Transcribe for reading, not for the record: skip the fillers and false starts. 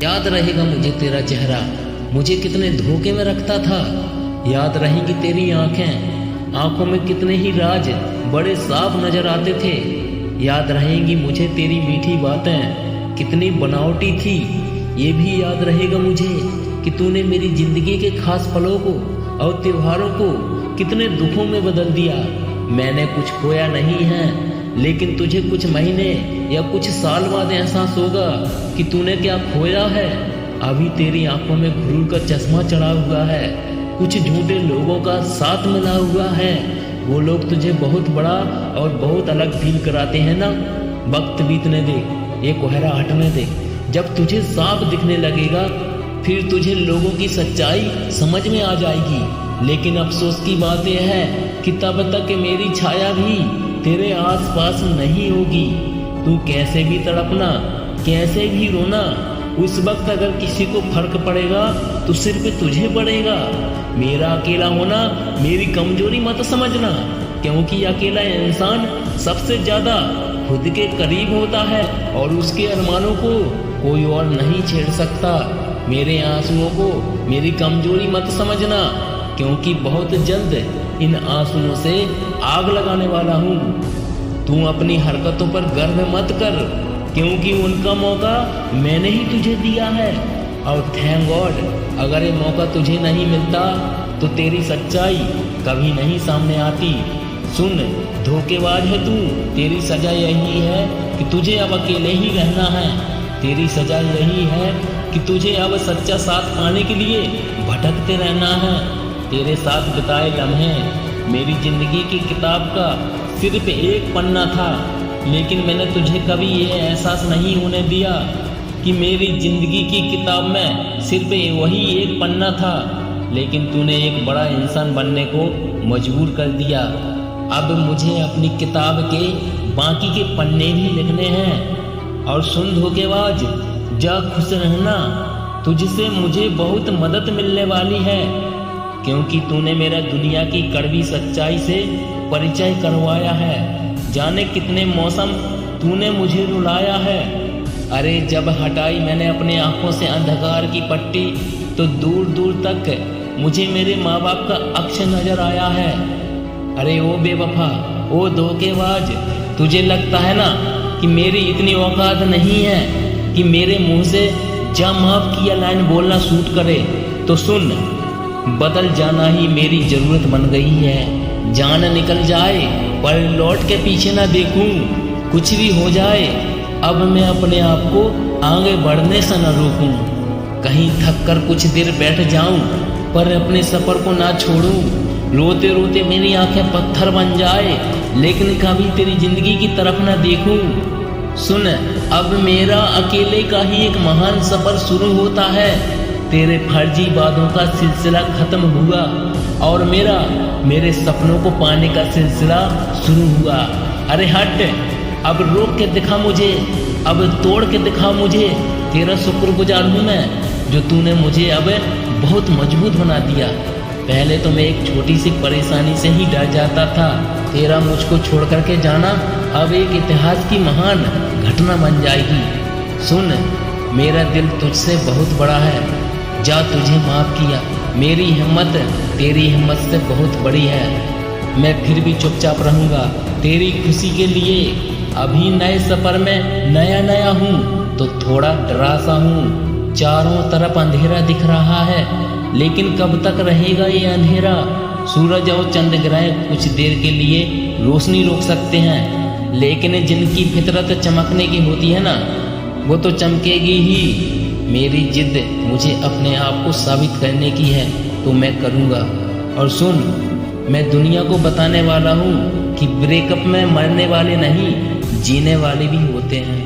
याद रहेगा मुझे तेरा चेहरा, मुझे कितने धोखे में रखता था। याद रहेंगी तेरी आंखें, आंखों में कितने ही राज बड़े साफ नजर आते थे। याद रहेंगी मुझे तेरी मीठी बातें, कितनी बनावटी थी। ये भी याद रहेगा मुझे कि तूने मेरी जिंदगी के खास पलों को और त्योहारों को कितने दुखों में बदल दिया। मैंने कुछ खोया नहीं है, लेकिन तुझे कुछ महीने या कुछ साल बाद एहसास होगा कि तूने क्या खोया है। अभी तेरी आंखों में घुरूर का चश्मा चढ़ा हुआ है, कुछ झूठे लोगों का साथ मिला हुआ है। वो लोग तुझे बहुत बड़ा और बहुत अलग फील कराते हैं ना। वक्त बीतने दे, ये कोहरा हटने दे। जब तुझे साफ दिखने लगेगा फिर तुझे लोगों की सच्चाई समझ में आ जाएगी। लेकिन अफसोस की बात यह है कि तब तक मेरी छाया भी तेरे आसपास नहीं होगी। तू कैसे भी तड़पना, कैसे भी रोना, उस वक्त अगर किसी को फर्क पड़ेगा तो सिर्फ तुझे पड़ेगा। मेरा अकेला होना मेरी कमजोरी मत समझना, क्योंकि अकेला इंसान सबसे ज्यादा खुद के करीब होता है और उसके अरमानों को कोई और नहीं छेड़ सकता। मेरे आंसुओं को मेरी कमजोरी मत समझना, क्योंकि बहुत जल्द इन आंसुओं से आग लगाने वाला हूँ। तू अपनी हरकतों पर गर्व मत कर, क्योंकि उनका मौका मैंने ही तुझे दिया है। और थैंक गॉड, अगर ये मौका तुझे नहीं मिलता तो तेरी सच्चाई कभी नहीं सामने आती। सुन, धोखेबाज है तू, तेरी सजा यही है कि तुझे अब अकेले ही रहना है। तेरी सजा यही है कि तुझे अब सच्चा साथ पाने के लिए भटकते रहना है। तेरे साथ बिताए लम्हे मेरी जिंदगी की किताब का सिर्फ एक पन्ना था, लेकिन मैंने तुझे कभी ये एहसास नहीं होने दिया कि मेरी जिंदगी की किताब में सिर्फ वही एक पन्ना था। लेकिन तूने एक बड़ा इंसान बनने को मजबूर कर दिया। अब मुझे अपनी किताब के बाकी के पन्ने भी लिखने हैं। और सुन धोखेबाज, जा खुश रहना, तुझसे मुझे बहुत मदद मिलने वाली है, क्योंकि तूने मेरा दुनिया की कड़वी सच्चाई से परिचय करवाया है। जाने कितने मौसम तूने मुझे रुलाया है। अरे जब हटाई मैंने अपने आंखों से अंधकार की पट्टी तो दूर दूर तक मुझे मेरे माँ बाप का अक्ष नजर आया है। अरे ओ बेवफा, ओ धोखेबाज, तुझे लगता है ना कि मेरी इतनी औकात नहीं है कि मेरे मुंह से जा माफ किया लाइन बोलना सूट करे। तो सुन, बदल जाना ही मेरी जरूरत बन गई है। जान निकल जाए पर लौट के पीछे ना देखूं, कुछ भी हो जाए अब मैं अपने आप को आगे बढ़ने से न रोकूं। कहीं थक कर कुछ देर बैठ जाऊं पर अपने सफर को ना छोड़ूं। रोते रोते मेरी आंखें पत्थर बन जाए लेकिन कभी तेरी जिंदगी की तरफ ना देखूं। सुन, अब मेरा अकेले का ही एक महान सफर शुरू होता है। तेरे फर्जी वादों का सिलसिला खत्म हुआ और मेरे सपनों को पाने का सिलसिला शुरू हुआ। अरे हट, अब रोक के दिखा मुझे, अब तोड़ के दिखा मुझे। तेरा शुक्रगुजार हूँ मैं जो तूने मुझे अब बहुत मजबूत बना दिया। पहले तो मैं एक छोटी सी परेशानी से ही डर जाता था। तेरा मुझको छोड़ करके जाना अब एक इतिहास की महान घटना बन जाएगी। सुन, मेरा दिल तुझसे बहुत बड़ा है, जा तुझे माफ किया। मेरी हिम्मत तेरी हिम्मत से बहुत बड़ी है। मैं फिर भी चुपचाप रहूँगा तेरी खुशी के लिए। अभी नए सफ़र में नया हूँ तो थोड़ा डरा सा हूँ। चारों तरफ अंधेरा दिख रहा है, लेकिन कब तक रहेगा ये अंधेरा। सूरज और चंद ग्रह कुछ देर के लिए रोशनी रोक सकते हैं, लेकिन जिनकी फितरत चमकने की होती है ना, वो तो चमकेगी ही। मेरी जिद मुझे अपने आप को साबित करने की है तो मैं करूँगा। और सुन, मैं दुनिया को बताने वाला हूँ कि ब्रेकअप में मरने वाले नहीं, जीने वाले भी होते हैं।